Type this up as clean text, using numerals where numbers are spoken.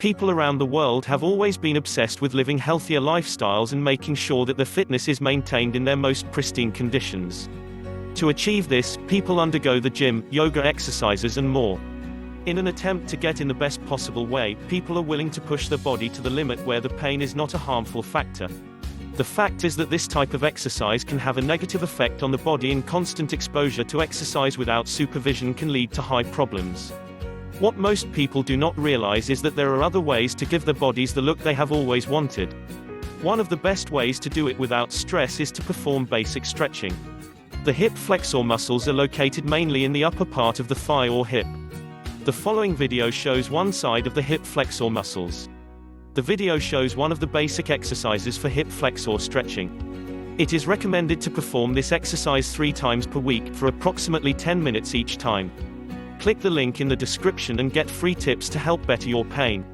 People around the world have always been obsessed with living healthier lifestyles and making sure that their fitness is maintained in their most pristine conditions. To achieve this, people undergo the gym, yoga exercises and more. In an attempt to get in the best possible way, people are willing to push their body to the limit where the pain is not a harmful factor. The fact is that this type of exercise can have a negative effect on the body, and constant exposure to exercise without supervision can lead to eye problems. What most people do not realize is that there are other ways to give their bodies the look they have always wanted. One of the best ways to do it without stress is to perform basic stretching. The hip flexor muscles are located mainly in the upper part of the thigh or hip. The following video shows one side of the hip flexor muscles. The video shows one of the basic exercises for hip flexor stretching. It is recommended to perform this exercise 3 times per week, for approximately 10 minutes each time. Click the link in the description and get free tips to help better your pain.